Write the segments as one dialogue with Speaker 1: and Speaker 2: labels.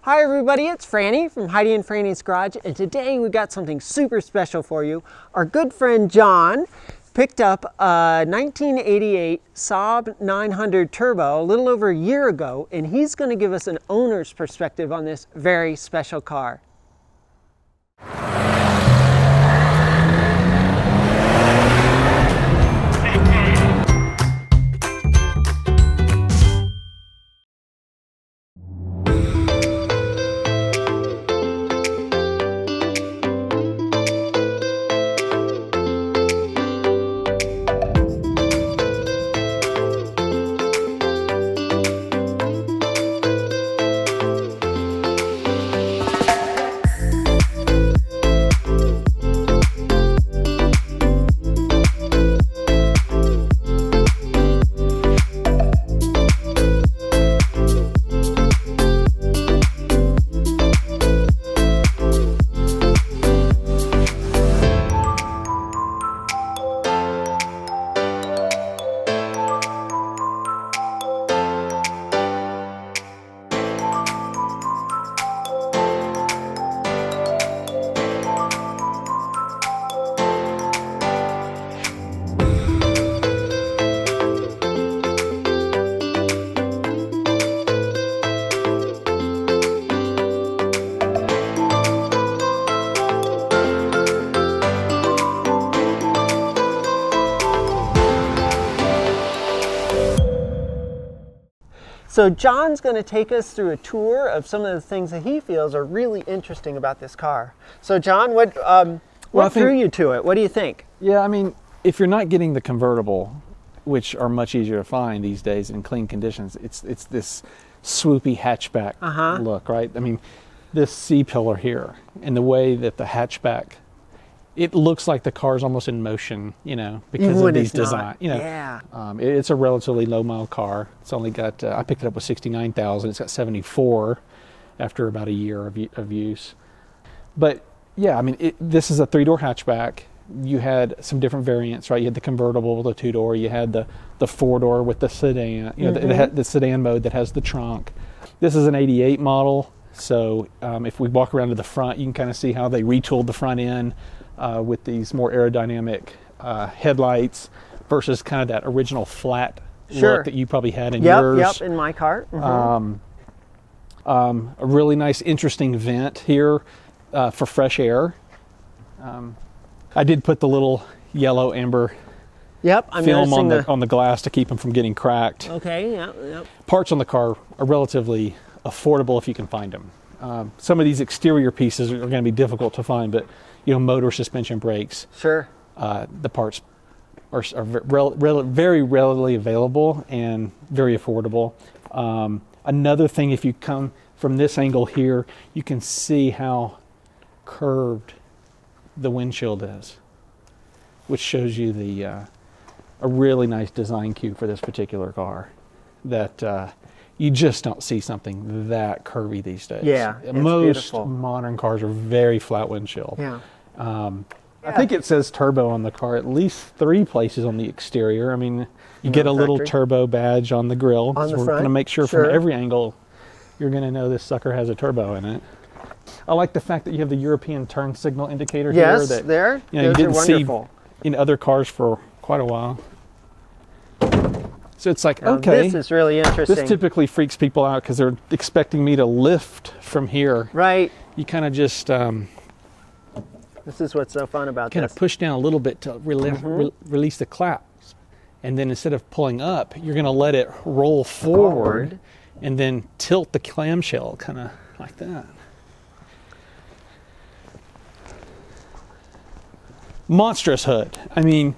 Speaker 1: Hi everybody, it's Franny from Heidi and Franny's Garage, and today we got something super special for you. Our good friend John picked up a 1988 Saab 900 Turbo a little over a year ago, and he's going to give us an owner's perspective on this very special car. So John's going to take us through a tour of some of the things that he feels are really interesting about this car. So John, what drew you to it? What do you think?
Speaker 2: Yeah, I mean, if you're not getting the convertible, which are much easier to find these days in clean conditions, it's this swoopy hatchback look, right? I mean, this C-pillar here and the way that the hatchback, it looks like the car's almost in motion, you know, because of these design. You know,
Speaker 1: yeah.
Speaker 2: It's a relatively low mile car. It's only got, I picked it up with 69,000. It's got 74 after about a year of use. But yeah, I mean, this is a 3-door hatchback. You had some different variants, right? You had the convertible, the 2-door. You had the 4-door with the sedan. You know, the sedan mode that has the trunk. This is an 88 model. So if we walk around to the front, you can kind of see how they retooled the front end. With these more aerodynamic headlights versus kind of that original flat look that you probably had in yours.
Speaker 1: Yep, in my car.
Speaker 2: A really nice, interesting vent here for fresh air. I did put the little yellow amber film on the glass to keep them from getting cracked.
Speaker 1: Okay, yep.
Speaker 2: Parts on the car are relatively affordable if you can find them. Some of these exterior pieces are going to be difficult to find, but you know, motor, suspension, brakes.
Speaker 1: Sure.
Speaker 2: The parts are very readily available and very affordable. Another thing, if you come from this angle here, you can see how curved the windshield is, which shows you a really nice design cue for this particular car. That you just don't see something that curvy these days.
Speaker 1: Yeah,
Speaker 2: most
Speaker 1: beautiful.
Speaker 2: Modern cars are very flat windshield.
Speaker 1: Yeah.
Speaker 2: I think it says turbo on the car at least 3 places on the exterior. I mean, you get a little turbo badge on the grille.
Speaker 1: On the
Speaker 2: we're
Speaker 1: front?
Speaker 2: going to make sure from every angle you're going to know this sucker has a turbo in it. I like the fact that you have the European turn signal indicator here.
Speaker 1: Yes, there.
Speaker 2: You know, you didn't see in other cars for quite a while. So it's like, okay,
Speaker 1: this is really interesting.
Speaker 2: This typically freaks people out because they're expecting me to lift from here.
Speaker 1: Right.
Speaker 2: You kind of just
Speaker 1: this is what's so fun about
Speaker 2: kind
Speaker 1: this.
Speaker 2: of push down a little bit to release the claps, and then instead of pulling up, you're going to let it roll forward and then tilt the clamshell kind of like that. Monstrous hood. I mean,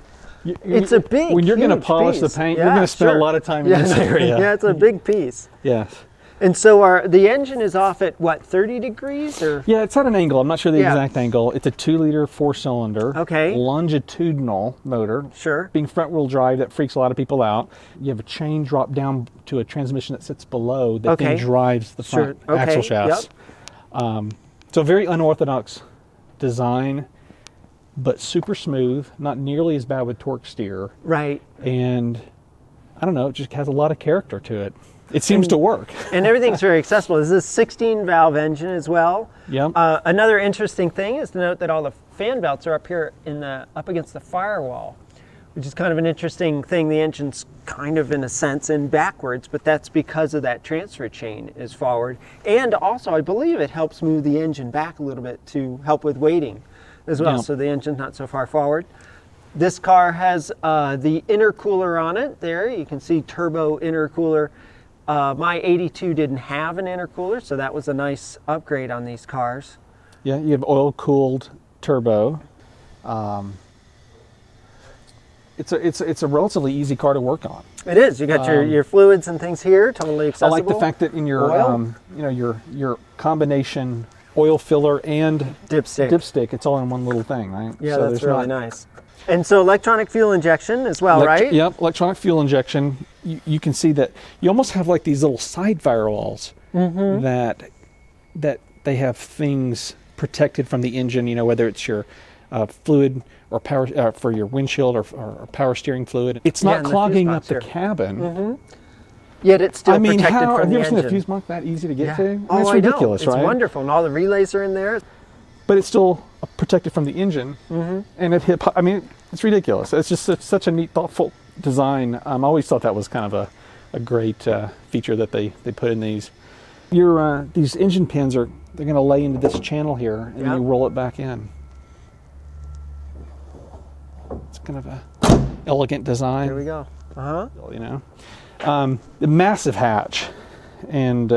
Speaker 1: it's a big,
Speaker 2: when you're going to polish the paint, you're going to spend a lot of time in this area.
Speaker 1: Yeah, it's a big piece.
Speaker 2: Yes.
Speaker 1: And so the engine is off at what, 30 degrees or?
Speaker 2: Yeah, it's at an angle. I'm not sure the exact angle. It's a 2-liter 4-cylinder.
Speaker 1: Okay.
Speaker 2: Longitudinal motor.
Speaker 1: Sure.
Speaker 2: Being front-wheel drive, that freaks a lot of people out. You have a chain drop down to a transmission that sits below that then drives the front axle shafts. Yep. So very unorthodox design, but super smooth, not nearly as bad with torque steer.
Speaker 1: Right.
Speaker 2: And I don't know, it just has a lot of character to it. It seems to work.
Speaker 1: And everything's very accessible. This is a 16 valve engine as well.
Speaker 2: Yep.
Speaker 1: Another interesting thing is to note that all the fan belts are up here up against the firewall, which is kind of an interesting thing. The engine's kind of, in a sense, in backwards, but that's because of that transfer chain is forward. And also, I believe it helps move the engine back a little bit to help with weighting as well, so the engine's not so far forward. This car has the intercooler on it there. You can see turbo intercooler. My 82 didn't have an intercooler, so that was a nice upgrade on these cars.
Speaker 2: Yeah, you have oil-cooled turbo. It's a relatively easy car to work on.
Speaker 1: It is. You got your fluids and things here, totally accessible.
Speaker 2: I like the fact that in your your combination oil filler and dipstick, it's all in one little thing, right?
Speaker 1: Yeah, so that's really nice. And so electronic fuel injection as well, right?
Speaker 2: Yep, electronic fuel injection. You can see that you almost have like these little side firewalls that they have things protected from the engine, you know, whether it's your fluid or power for your windshield or power steering fluid. It's not clogging up the cabin.
Speaker 1: Yet it's still protected from the engine.
Speaker 2: Have you ever seen a fuse box that easy to get to? I mean, it's ridiculous,
Speaker 1: right? It's wonderful, and all the relays are in there.
Speaker 2: But it's still protected from the engine, and I mean, it's ridiculous. It's just such a neat, thoughtful design. I always thought that was kind of a great feature that they put in these. These engine pins they're going to lay into this channel here, and you roll it back in. It's kind of a elegant design.
Speaker 1: There we go.
Speaker 2: You know, the massive hatch, and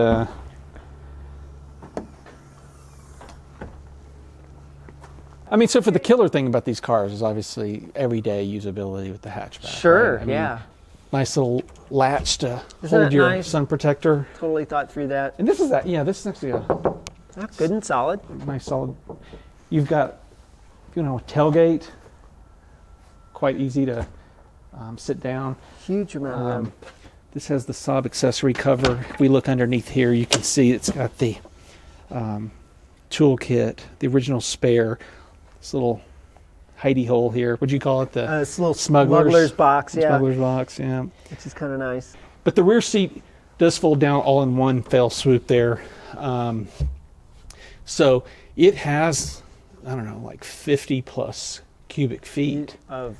Speaker 2: I mean, so for the killer thing about these cars is obviously everyday usability with the hatchback.
Speaker 1: Sure,
Speaker 2: right? I mean,
Speaker 1: yeah.
Speaker 2: Nice little latch to hold your
Speaker 1: nice?
Speaker 2: sun protector.
Speaker 1: Totally thought through that.
Speaker 2: And this is this is actually
Speaker 1: good and solid.
Speaker 2: Nice solid. You've got, a tailgate. Quite easy to sit down.
Speaker 1: Huge amount of room.
Speaker 2: This has the Saab accessory cover. If we look underneath here, you can see it's got the toolkit, the original spare. This little hidey hole here. What'd you call it?
Speaker 1: This little smuggler's box, yeah.
Speaker 2: Smuggler's box, yeah.
Speaker 1: Which is kind of nice.
Speaker 2: But the rear seat does fold down all in one fell swoop there. So it has, I don't know, like 50 plus cubic feet
Speaker 1: of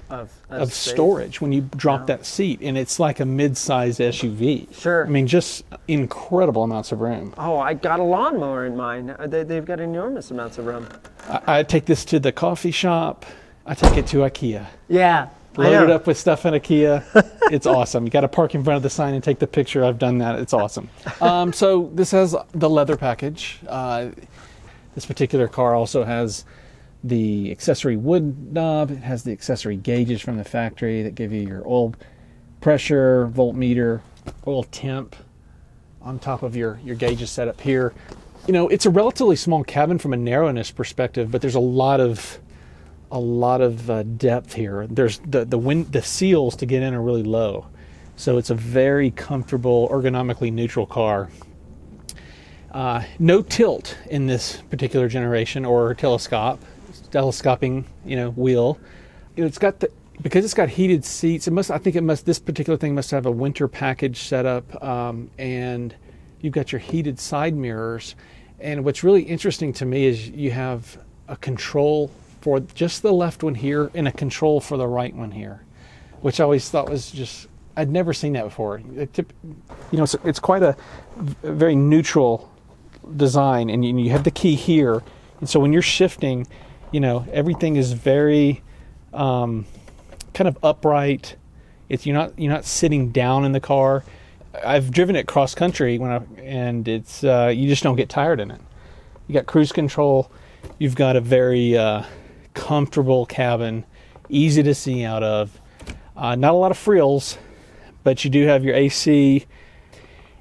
Speaker 2: storage when you drop that seat, and it's like a mid-size SUV.
Speaker 1: Sure.
Speaker 2: I mean, just incredible amounts of room.
Speaker 1: Oh, I got a lawnmower in mine. They've got enormous amounts of room.
Speaker 2: I take this to the coffee shop. I take it to IKEA.
Speaker 1: Yeah.
Speaker 2: Load it up with stuff in IKEA. It's awesome. You got to park in front of the sign and take the picture. I've done that. It's awesome. So this has the leather package. This particular car also has the accessory wood knob. It has the accessory gauges from the factory that give you your oil pressure, voltmeter, oil temp on top of your gauges set up here. It's a relatively small cabin from a narrowness perspective, but there's a lot of depth here. There's the seals to get in are really low, so it's a very comfortable, ergonomically neutral car. No tilt in this particular generation or telescoping, wheel. It's got because it's got heated seats. This particular thing must have a winter package set up, and you've got your heated side mirrors. And what's really interesting to me is you have a control for just the left one here and a control for the right one here, which I always thought was I'd never seen that before. It's quite a very neutral design, and you have the key here, and so when you're shifting, everything is very kind of upright. You're not sitting down in the car. I've driven it cross country and it's you just don't get tired in it. You got cruise control. You've got a very comfortable cabin, easy to see out of. Not a lot of frills, but you do have your AC.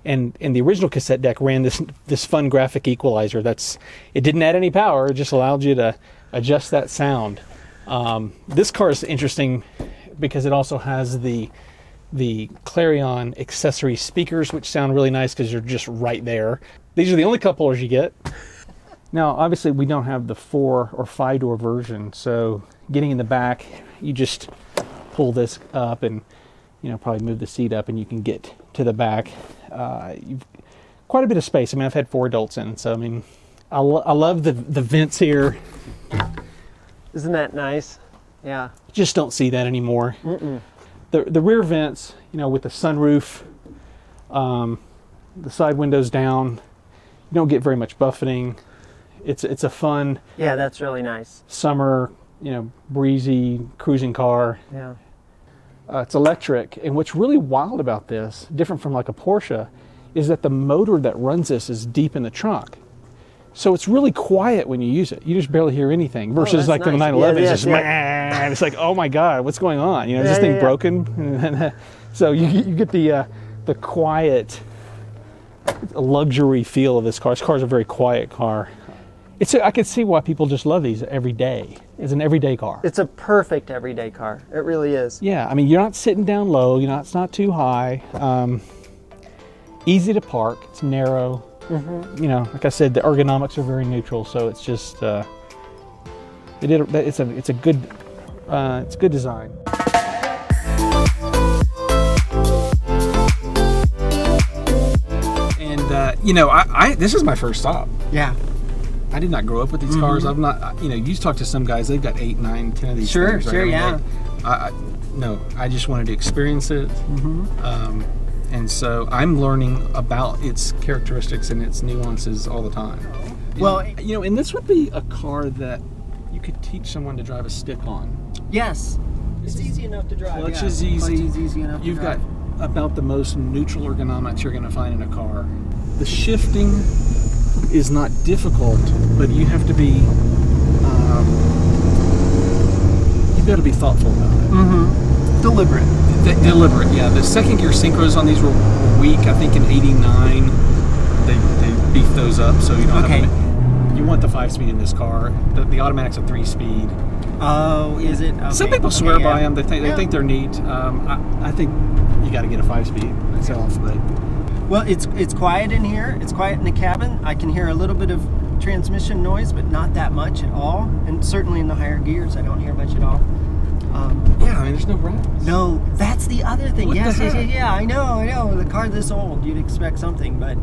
Speaker 2: And the original cassette deck ran this fun graphic equalizer. It didn't add any power. It just allowed you to adjust that sound. This car is interesting because it also has the Clarion accessory speakers, which sound really nice because they're just right there. These are the only cup holders you get. Now, obviously, we don't have the 4 or 5 door version, so getting in the back, you just pull this up and probably move the seat up, and you can get to the back. You've quite a bit of space. I mean, I've had 4 adults in, so I mean, I love the vents here.
Speaker 1: Isn't that nice? Yeah.
Speaker 2: Just don't see that anymore.
Speaker 1: Mm-mm.
Speaker 2: The rear vents, you know, with the sunroof, the side windows down, you don't get very much buffeting. It's a fun,
Speaker 1: Yeah, that's really nice.
Speaker 2: summer, you know, breezy cruising car.
Speaker 1: Yeah.
Speaker 2: It's electric, and what's really wild about this, different from like a Porsche, is that the motor that runs this is deep in the trunk. So it's really quiet when you use it. You just barely hear anything. Versus
Speaker 1: that's
Speaker 2: like the
Speaker 1: nice.
Speaker 2: 911,
Speaker 1: Yeah,
Speaker 2: it's just and it's like, oh my God, what's going on? You know, is this
Speaker 1: Yeah,
Speaker 2: thing
Speaker 1: yeah.
Speaker 2: broken? So you get the quiet luxury feel of this car. This car is a very quiet car. I can see why people just love these every day. It's an everyday car.
Speaker 1: It's a perfect everyday car. It really is.
Speaker 2: Yeah, I mean, you're not sitting down low. It's not too high. Easy to park. It's narrow.
Speaker 1: Mm-hmm.
Speaker 2: You know, like I said, the ergonomics are very neutral. So it's just it's a good design. And you know, I this is my first Saab.
Speaker 1: Yeah.
Speaker 2: I did not grow up with these cars. I'm not, you know, you talk to some guys, they've got 8, 9, 10 of these
Speaker 1: Sure,
Speaker 2: things.
Speaker 1: sure,
Speaker 2: right?
Speaker 1: yeah.
Speaker 2: No, I just wanted to experience it. And so I'm learning about its characteristics and its nuances all the time.
Speaker 1: Well,
Speaker 2: You know, and this would be a car that you could teach someone to drive a stick on.
Speaker 1: yes. It's easy enough to drive.
Speaker 2: Clutch
Speaker 1: yeah.
Speaker 2: is easy.
Speaker 1: Clutch is easy enough to
Speaker 2: You've
Speaker 1: drive.
Speaker 2: got about the most neutral ergonomics you're going to find in a car. The shifting is not difficult, but you have to be you've got to be thoughtful about it.
Speaker 1: Deliberate.
Speaker 2: Deliberate, yeah. The second gear synchros on these were weak. I think in '89 they beefed those up, so you don't have. You want the 5-speed in this car. The automatic's a 3-speed.
Speaker 1: Oh, is it? Okay.
Speaker 2: Some people swear by
Speaker 1: yeah.
Speaker 2: them. They think they're neat. I think you got to get a 5-speed myself, but.
Speaker 1: Well, it's quiet in here. It's quiet in the cabin. I can hear a little bit of transmission noise, but not that much at all. And certainly in the higher gears, I don't hear much at all.
Speaker 2: Yeah, I mean, there's no rats.
Speaker 1: No, that's the other thing.
Speaker 2: What
Speaker 1: Yes,
Speaker 2: the
Speaker 1: yes,
Speaker 2: heck?
Speaker 1: yeah, I know. With a car this old, you'd expect something, but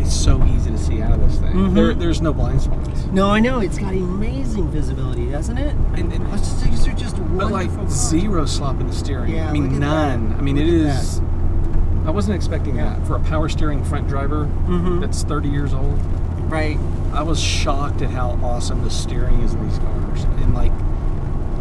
Speaker 2: It's so easy to see out of this thing.
Speaker 1: Mhm.
Speaker 2: There's no blind spots.
Speaker 1: no, I know it's got amazing visibility, doesn't it?
Speaker 2: And
Speaker 1: These are just
Speaker 2: but like
Speaker 1: wonderful cars.
Speaker 2: zero slop in the steering.
Speaker 1: Yeah,
Speaker 2: I mean,
Speaker 1: look at
Speaker 2: none.
Speaker 1: that.
Speaker 2: I mean, it
Speaker 1: Look at
Speaker 2: is. I wasn't expecting that for a power steering front driver that's 30 years old.
Speaker 1: Right.
Speaker 2: I was shocked at how awesome the steering is in these cars, and like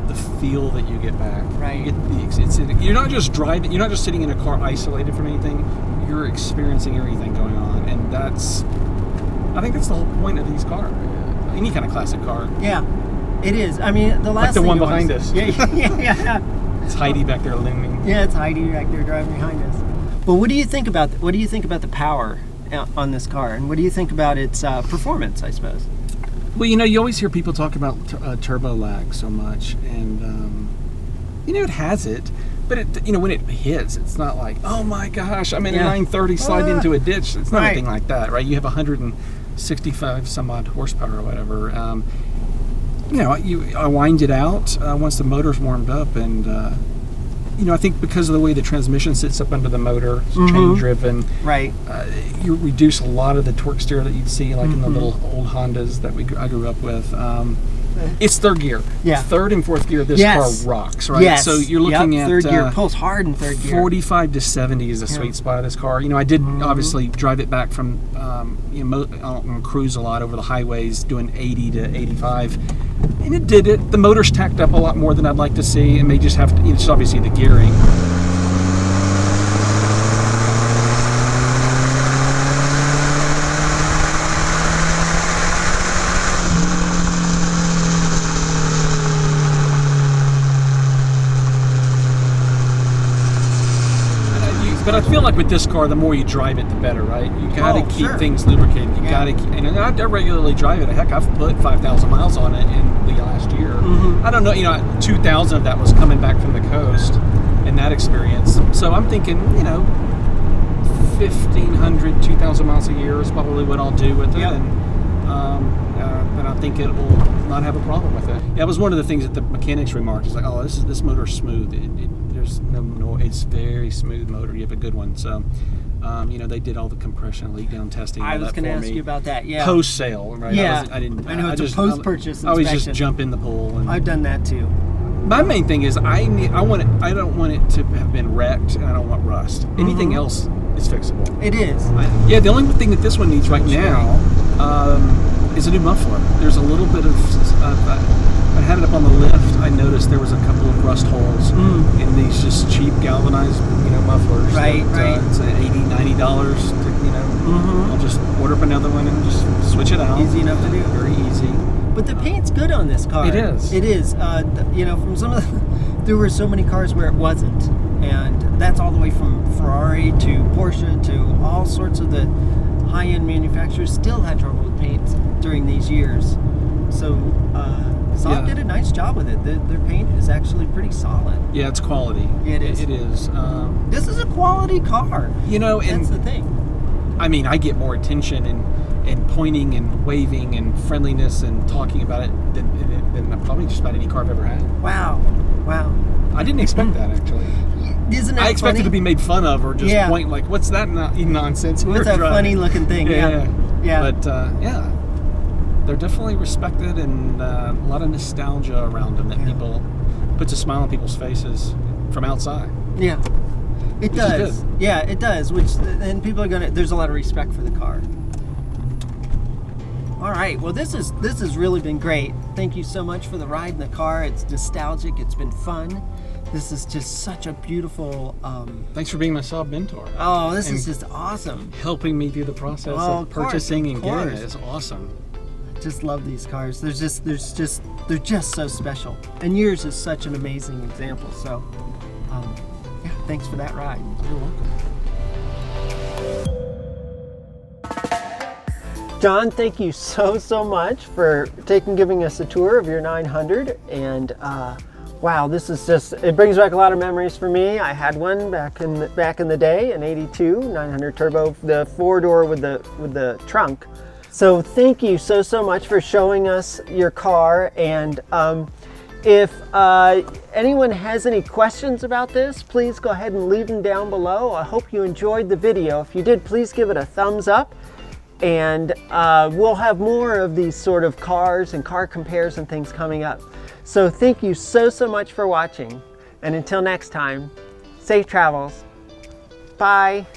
Speaker 2: the feel that you get back.
Speaker 1: Right.
Speaker 2: You get you're not just driving. You're not just sitting in a car isolated from anything. You're experiencing everything going on, and I think that's the whole point of these cars. Any kind of classic car.
Speaker 1: Yeah, it is. I mean, the last
Speaker 2: the
Speaker 1: thing
Speaker 2: one
Speaker 1: you want
Speaker 2: behind
Speaker 1: to-
Speaker 2: us.
Speaker 1: Yeah.
Speaker 2: It's Heidi back there looming.
Speaker 1: Yeah, it's Heidi back there driving behind us. But what do you think about the power on this car, and what do you think about its performance? I suppose.
Speaker 2: Well, you know, you always hear people talk about turbo lag so much, and you know, it has it, but it, you know, when it hits, it's not like, oh my gosh, I'm in a 930 slide into a ditch. It's not
Speaker 1: Right.
Speaker 2: anything like that, right? You have 165 some odd horsepower or whatever. You know, I wind it out once the motor's warmed up, and you know, I think because of the way the transmission sits up under the motor, it's chain driven.
Speaker 1: Right.
Speaker 2: You reduce a lot of the torque steer that you'd see like in the little old Hondas that I grew up with. It's third gear.
Speaker 1: Yeah.
Speaker 2: Third and fourth gear, this
Speaker 1: Yes.
Speaker 2: car rocks, right?
Speaker 1: Yes.
Speaker 2: So you're looking at
Speaker 1: third gear, pulls hard in third gear.
Speaker 2: 45 to 70 is the sweet spot of this car. You know, I did obviously drive it back from, you know, on cruise a lot over the highways, doing 80 to 85. And it did it. The motor's tacked up a lot more than I'd like to see, and may just have to, you know, it's obviously the gearing. But I feel like with this car, the more you drive it, the better, right? You gotta keep things lubricated. You gotta keep, and I regularly drive it. Heck, I've put 5,000 miles on it in the last year. I don't know, you know, 2,000 of that was coming back from the coast in that experience. So I'm thinking, you know, 1,500, 2,000 miles a year is probably what I'll do with it. And I think it will not have a problem with it. That was one of the things that the mechanics remarked. It's like, oh, this motor's smooth. There's no, it's very smooth motor. You have a good one. So, You know, they did all the compression leak down testing.
Speaker 1: I
Speaker 2: all
Speaker 1: was
Speaker 2: that
Speaker 1: going to
Speaker 2: for
Speaker 1: ask
Speaker 2: me.
Speaker 1: you about that. Yeah.
Speaker 2: Post sale, right?
Speaker 1: Yeah.
Speaker 2: I didn't.
Speaker 1: I know it's
Speaker 2: just,
Speaker 1: a post-purchase
Speaker 2: I always just
Speaker 1: inspection.
Speaker 2: jump in the pool. And
Speaker 1: I've done that too.
Speaker 2: my main thing is I don't want it to have been wrecked, and I don't want rust. Anything else is fixable.
Speaker 1: It is.
Speaker 2: Yeah, the only thing that this one needs right now is a new muffler. There's a little bit of. I had it up on the lift. I noticed there was a couple of rust holes in these just cheap galvanized, mufflers.
Speaker 1: Right, right.
Speaker 2: It's $80, $90. I'll just order up another one and just switch it out.
Speaker 1: Easy enough to do.
Speaker 2: Very easy.
Speaker 1: But the paint's good on this car.
Speaker 2: It is.
Speaker 1: It is. From some of there were so many cars where it wasn't, and that's all the way from Ferrari to Porsche to all sorts of the high-end manufacturers still had trouble with paint during these years. So Saab did a nice job with it. Their paint is actually pretty solid.
Speaker 2: Yeah, it's quality.
Speaker 1: It is.
Speaker 2: It is.
Speaker 1: This is a quality car. That's the thing.
Speaker 2: I mean, I get more attention and pointing and waving and friendliness and talking about it than probably just about any car I've ever had.
Speaker 1: Wow.
Speaker 2: I didn't expect that, actually.
Speaker 1: Isn't that
Speaker 2: I expected
Speaker 1: funny?
Speaker 2: to be made fun of or just point like, what's that nonsense?
Speaker 1: What's that funny looking thing? Yeah.
Speaker 2: But they're definitely respected, and a lot of nostalgia around them that people puts a smile on people's faces from outside.
Speaker 1: Yeah, it
Speaker 2: Which
Speaker 1: does.
Speaker 2: is good.
Speaker 1: Yeah, it does. And people are there's a lot of respect for the car. All right. Well, this has really been great. Thank you so much for the ride in the car. It's nostalgic. It's been fun. This is just such a beautiful.
Speaker 2: Thanks for being my Saab mentor.
Speaker 1: Oh, this is just awesome.
Speaker 2: Helping me through the process of purchasing and getting it is awesome.
Speaker 1: Just love these cars. They're just so special. And yours is such an amazing example. So, thanks for that ride.
Speaker 2: You're welcome.
Speaker 1: John, thank you so much for giving us a tour of your 900. And wow, this is it brings back a lot of memories for me. I had one back in the day, an 82 900 turbo, the 4-door with the trunk. So thank you so much for showing us your car. And if anyone has any questions about this, please go ahead and leave them down below. I hope you enjoyed the video. If you did, please give it a thumbs up. And we'll have more of these sort of cars and car compares and things coming up. So thank you so much for watching. And until next time, safe travels. Bye.